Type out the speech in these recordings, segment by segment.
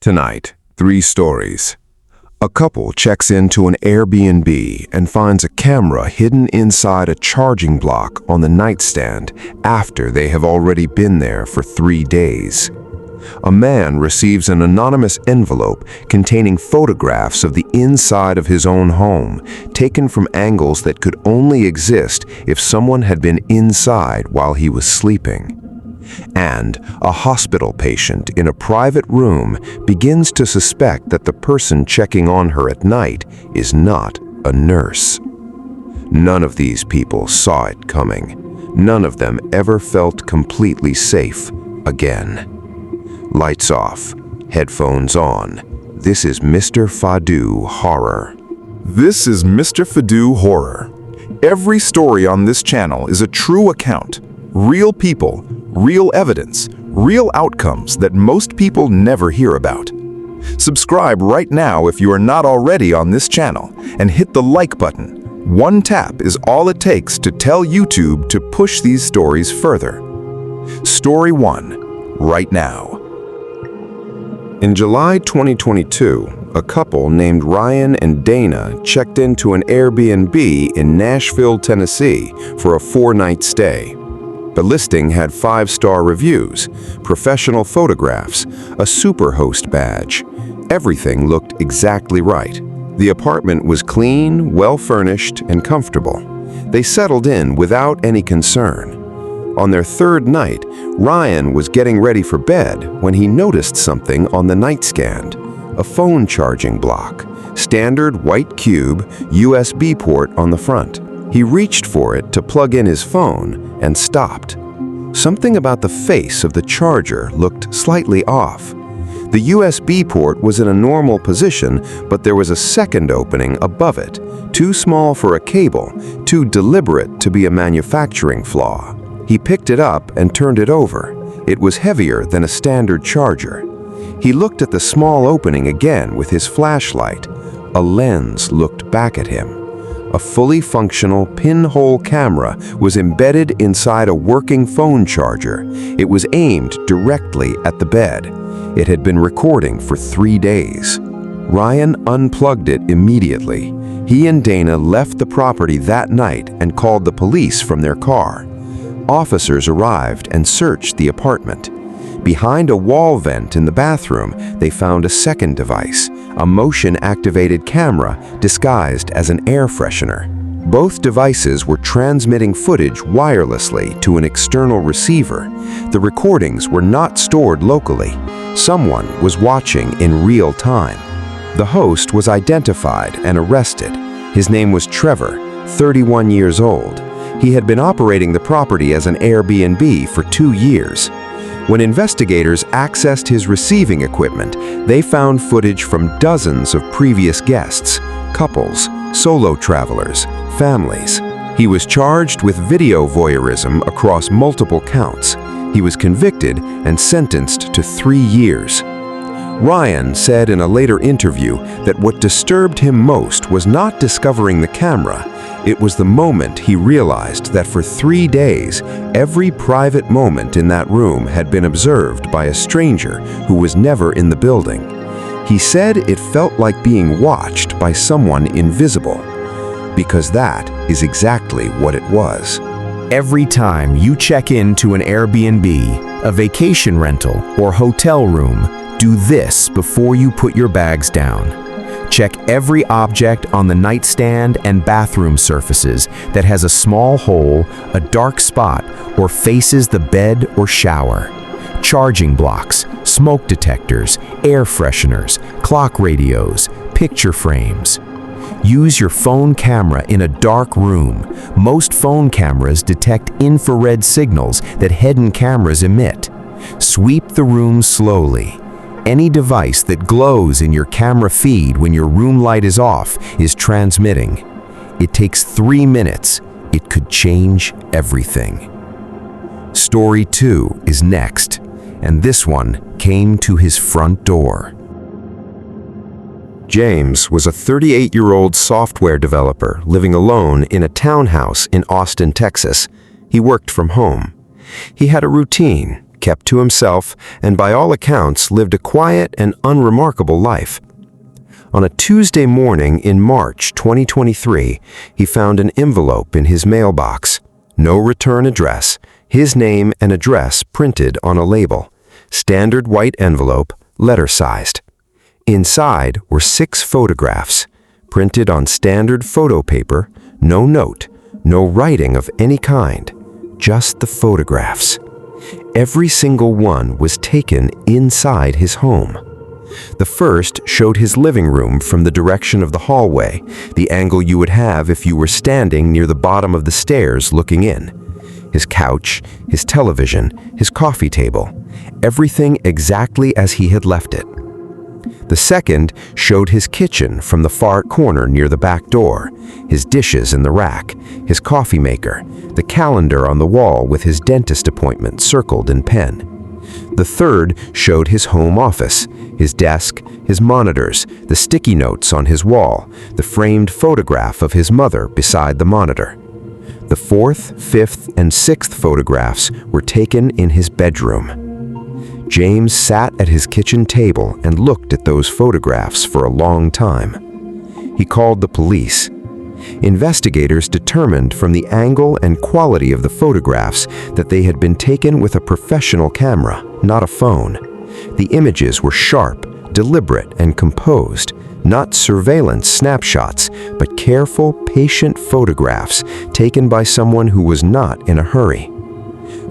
Tonight, 3 stories. A couple checks into an Airbnb and finds a camera hidden inside a charging block on the nightstand after they have already been there for 3 days. A man receives an anonymous envelope containing photographs of the inside of his own home, taken from angles that could only exist if someone had been inside while he was sleeping. And a hospital patient in a private room begins to suspect that the person checking on her at night is not a nurse. None of these people saw it coming. None of them ever felt completely safe again. Lights off, headphones on. This is Mr. Fadoo Horror. This is Mr. Fadoo Horror. Every story on this channel is a true account. Real people, real evidence, real outcomes that most people never hear about. Subscribe right now if you are not already on this channel, and hit the like button. One tap is all it takes to tell YouTube to push these stories further. Story 1, right now. In July 2022, a couple named Ryan and Dana checked into an Airbnb in Nashville, Tennessee for a 4-night stay. The listing had 5-star reviews, professional photographs, a superhost badge. Everything looked exactly right. The apartment was clean, well-furnished, and comfortable. They settled in without any concern. On their 3rd night, Ryan was getting ready for bed when he noticed something on the nightstand, a phone charging block, standard white cube, USB port on the front. He reached for it to plug in his phone and stopped. Something about the face of the charger looked slightly off. The USB port was in a normal position, but there was a second opening above it, too small for a cable, too deliberate to be a manufacturing flaw. He picked it up and turned it over. It was heavier than a standard charger. He looked at the small opening again with his flashlight. A lens looked back at him. A fully functional pinhole camera was embedded inside a working phone charger. It was aimed directly at the bed. It had been recording for 3 days. Ryan unplugged it immediately. He and Dana left the property that night and called the police from their car. Officers arrived and searched the apartment. Behind a wall vent in the bathroom, they found a second device, a motion-activated camera disguised as an air freshener. Both devices were transmitting footage wirelessly to an external receiver. The recordings were not stored locally. Someone was watching in real time. The host was identified and arrested. His name was Trevor, 31 years old. He had been operating the property as an Airbnb for 2 years. When investigators accessed his receiving equipment, they found footage from dozens of previous guests, couples, solo travelers, families. He was charged with video voyeurism across multiple counts. He was convicted and sentenced to 3 years. Ryan said in a later interview that what disturbed him most was not discovering the camera. It was the moment he realized that for 3 days, every private moment in that room had been observed by a stranger who was never in the building. He said it felt like being watched by someone invisible, because that is exactly what it was. Every time you check into an Airbnb, a vacation rental, or hotel room, do this before you put your bags down. Check every object on the nightstand and bathroom surfaces that has a small hole, a dark spot, or faces the bed or shower. Charging blocks, smoke detectors, air fresheners, clock radios, picture frames. Use your phone camera in a dark room. Most phone cameras detect infrared signals that hidden cameras emit. Sweep the room slowly. Any device that glows in your camera feed when your room light is off is transmitting. It takes 3 minutes. It could change everything. Story 2 is next, and this one came to his front door. James was a 38-year-old software developer living alone in a townhouse in Austin, Texas. He worked from home. He had a routine: kept to himself, and by all accounts lived a quiet and unremarkable life. On a Tuesday morning in March 2023, he found an envelope in his mailbox. No return address, his name and address printed on a label. Standard white envelope, letter-sized. Inside were 6 photographs, printed on standard photo paper, no note, no writing of any kind, just the photographs. Every single one was taken inside his home. The first showed his living room from the direction of the hallway, the angle you would have if you were standing near the bottom of the stairs looking in. His couch, his television, his coffee table, everything exactly as he had left it. The second showed his kitchen from the far corner near the back door, his dishes in the rack, his coffee maker, the calendar on the wall with his dentist appointment circled in pen. The third showed his home office, his desk, his monitors, the sticky notes on his wall, the framed photograph of his mother beside the monitor. The 4th, 5th, and 6th photographs were taken in his bedroom. James sat at his kitchen table and looked at those photographs for a long time. He called the police. Investigators determined from the angle and quality of the photographs that they had been taken with a professional camera, not a phone. The images were sharp, deliberate, and composed, not surveillance snapshots, but careful, patient photographs taken by someone who was not in a hurry.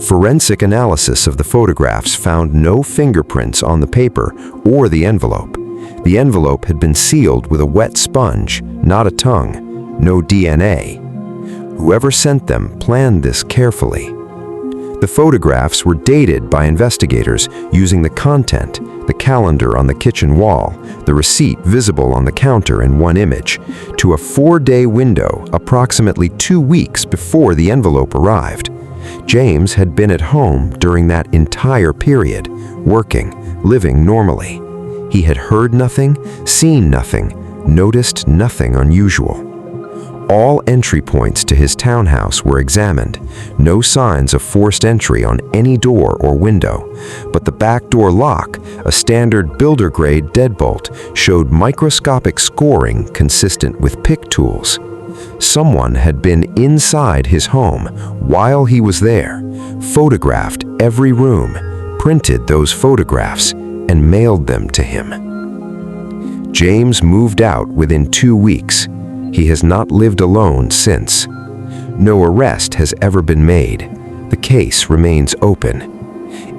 Forensic analysis of the photographs found no fingerprints on the paper or the envelope. The envelope had been sealed with a wet sponge, not a tongue. No DNA. Whoever sent them planned this carefully. The photographs were dated by investigators using the content, the calendar on the kitchen wall, the receipt visible on the counter in one image, to a 4-day window approximately 2 weeks before the envelope arrived. James had been at home during that entire period, working, living normally. He had heard nothing, seen nothing, noticed nothing unusual. All entry points to his townhouse were examined, no signs of forced entry on any door or window, but the back door lock, a standard builder-grade deadbolt, showed microscopic scoring consistent with pick tools. Someone had been inside his home while he was there, photographed every room, printed those photographs, and mailed them to him. James moved out within 2 weeks. He has not lived alone since. No arrest has ever been made. The case remains open.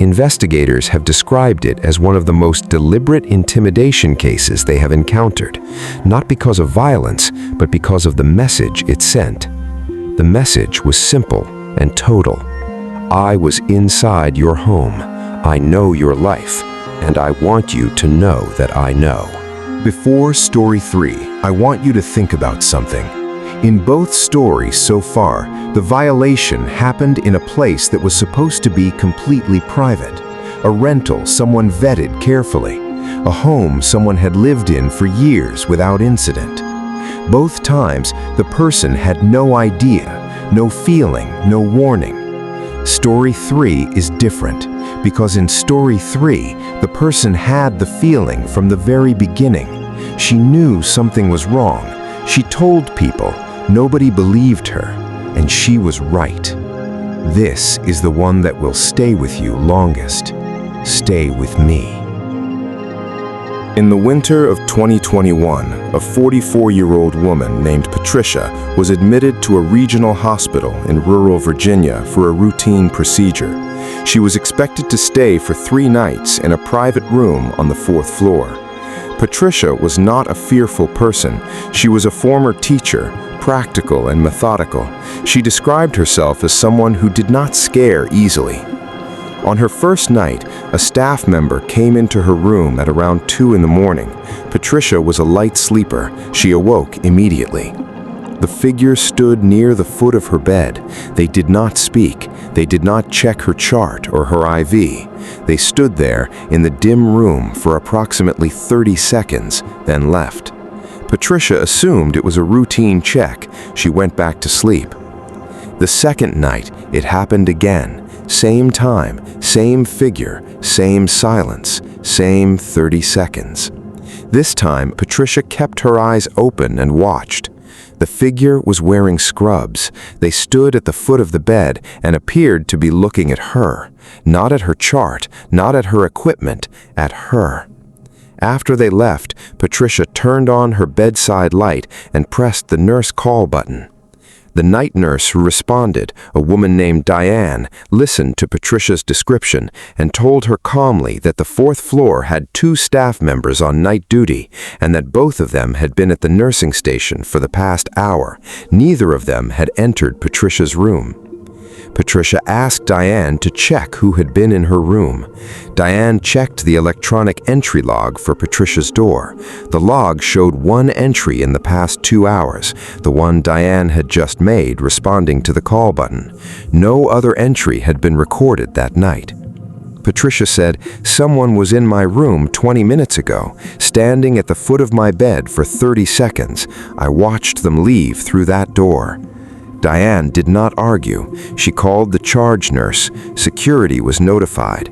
Investigators have described it as one of the most deliberate intimidation cases they have encountered, not because of violence, but because of the message it sent. The message was simple and total. I was inside your home. I know your life, and I want you to know that I know. Before Story 3, I want you to think about something. In both stories so far, the violation happened in a place that was supposed to be completely private. A rental someone vetted carefully. A home someone had lived in for years without incident. Both times, the person had no idea, no feeling, no warning. Story 3 is different, because in Story 3, the person had the feeling from the very beginning. She knew something was wrong. She told people. Nobody believed her, and she was right. This is the one that will stay with you longest. Stay with me. In the winter of 2021, a 44-year-old woman named Patricia was admitted to a regional hospital in rural Virginia for a routine procedure. She was expected to stay for 3 nights in a private room on the 4th floor. Patricia was not a fearful person. She was a former teacher, practical and methodical. She described herself as someone who did not scare easily. On her first night, a staff member came into her room at around 2 in the morning. Patricia was a light sleeper. She awoke immediately. The figure stood near the foot of her bed. They did not speak. They did not check her chart or her IV. They stood there in the dim room for approximately 30 seconds, then left. Patricia assumed it was a routine check. She went back to sleep. The second night, it happened again. Same time, same figure, same silence, same 30 seconds. This time, Patricia kept her eyes open and watched. The figure was wearing scrubs. They stood at the foot of the bed and appeared to be looking at her. Not at her chart, not at her equipment, at her. After they left, Patricia turned on her bedside light and pressed the nurse call button. The night nurse who responded, a woman named Diane, listened to Patricia's description and told her calmly that the fourth floor had 2 staff members on night duty and that both of them had been at the nursing station for the past hour. Neither of them had entered Patricia's room. Patricia asked Diane to check who had been in her room. Diane checked the electronic entry log for Patricia's door. The log showed 1 entry in the past 2 hours, the one Diane had just made responding to the call button. No other entry had been recorded that night. Patricia said, "Someone was in my room 20 minutes ago, standing at the foot of my bed for 30 seconds. I watched them leave through that door." Diane did not argue. She called the charge nurse. Security was notified.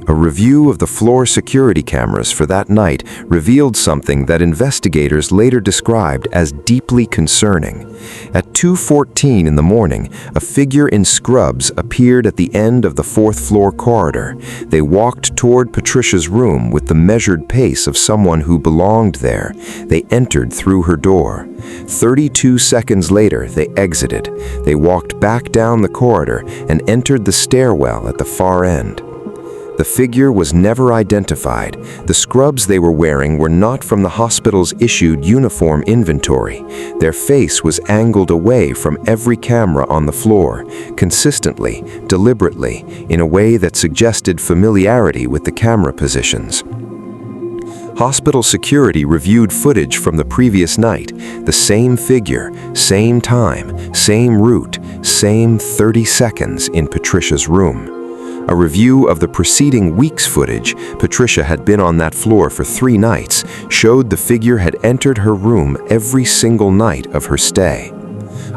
A review of the floor security cameras for that night revealed something that investigators later described as deeply concerning. At 2:14 in the morning, a figure in scrubs appeared at the end of the 4th floor corridor. They walked toward Patricia's room with the measured pace of someone who belonged there. They entered through her door. 32 seconds later, they exited. They walked back down the corridor and entered the stairwell at the far end. The figure was never identified. The scrubs they were wearing were not from the hospital's issued uniform inventory. Their face was angled away from every camera on the floor, consistently, deliberately, in a way that suggested familiarity with the camera positions. Hospital security reviewed footage from the previous night. The same figure, same time, same route, same 30 seconds in Patricia's room. A review of the preceding week's footage, Patricia had been on that floor for 3 nights, showed the figure had entered her room every single night of her stay.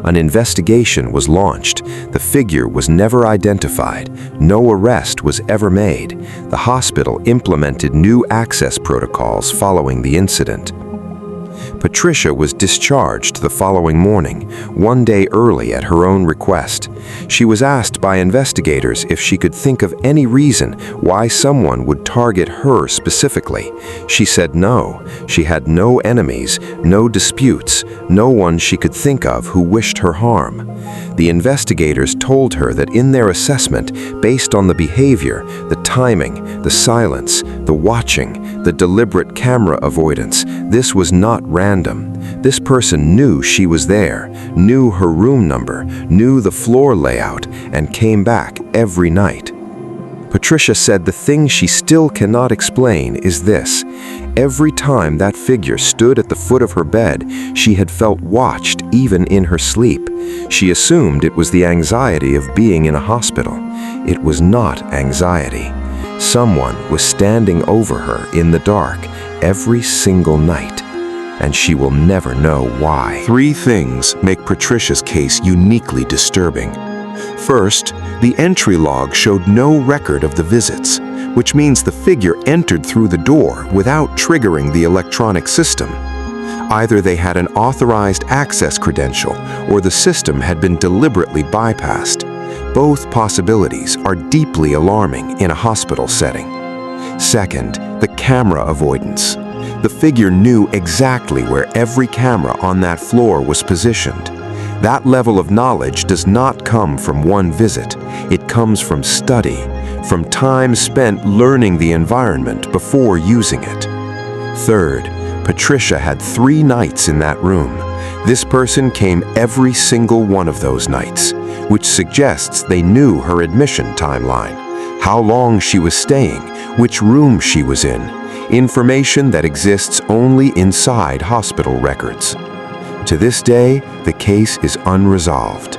An investigation was launched. The figure was never identified. No arrest was ever made. The hospital implemented new access protocols following the incident. Patricia was discharged the following morning, 1 day early at her own request. She was asked by investigators if she could think of any reason why someone would target her specifically. She said no. She had no enemies, no disputes, no one she could think of who wished her harm. The investigators told her that in their assessment, based on the behavior, the timing, the silence, the watching, the deliberate camera avoidance, this was not random. This person knew she was there, knew her room number, knew the floor layout, and came back every night. Patricia said the thing she still cannot explain is this. Every time that figure stood at the foot of her bed, she had felt watched even in her sleep. She assumed it was the anxiety of being in a hospital. It was not anxiety. Someone was standing over her in the dark every single night, and she will never know why. 3 things make Patricia's case uniquely disturbing. First, the entry log showed no record of the visits, which means the figure entered through the door without triggering the electronic system. Either they had an authorized access credential or the system had been deliberately bypassed. Both possibilities are deeply alarming in a hospital setting. Second, the camera avoidance. The figure knew exactly where every camera on that floor was positioned. That level of knowledge does not come from one visit. It comes from study, from time spent learning the environment before using it. Third, Patricia had 3 nights in that room. This person came every single one of those nights, which suggests they knew her admission timeline, how long she was staying, which room she was in, information that exists only inside hospital records. To this day, the case is unresolved.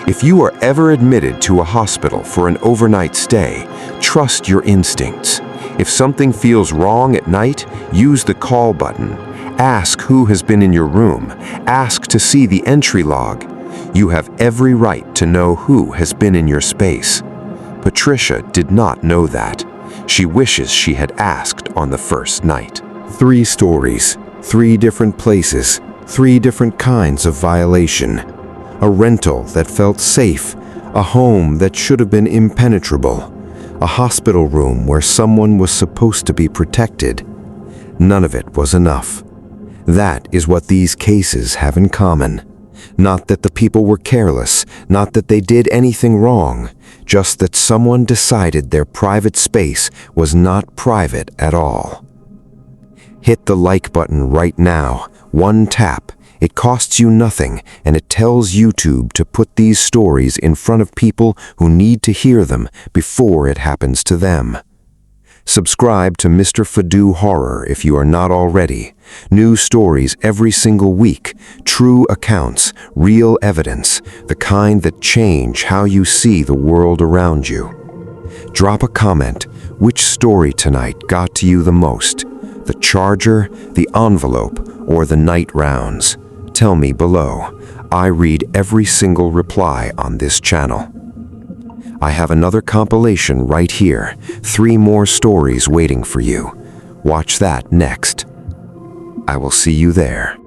If you are ever admitted to a hospital for an overnight stay, trust your instincts. If something feels wrong at night, use the call button. Ask who has been in your room. Ask to see the entry log. You have every right to know who has been in your space. Patricia did not know that. She wishes she had asked on the first night. 3 stories, 3 different places, 3 different kinds of violation. A rental that felt safe, a home that should have been impenetrable, a hospital room where someone was supposed to be protected. None of it was enough. That is what these cases have in common. Not that the people were careless, not that they did anything wrong, just that someone decided their private space was not private at all. Hit the like button right now. 1 tap. It costs you nothing, and it tells YouTube to put these stories in front of people who need to hear them before it happens to them. Subscribe to Mr. Fadoo Horror if you are not already. New stories every single week, true accounts, real evidence, the kind that change how you see the world around you. Drop a comment. Which story tonight got to you the most? The charger, the envelope, or the night rounds? Tell me below. I read every single reply on this channel. I have another compilation right here. 3 more stories waiting for you. Watch that next. I will see you there.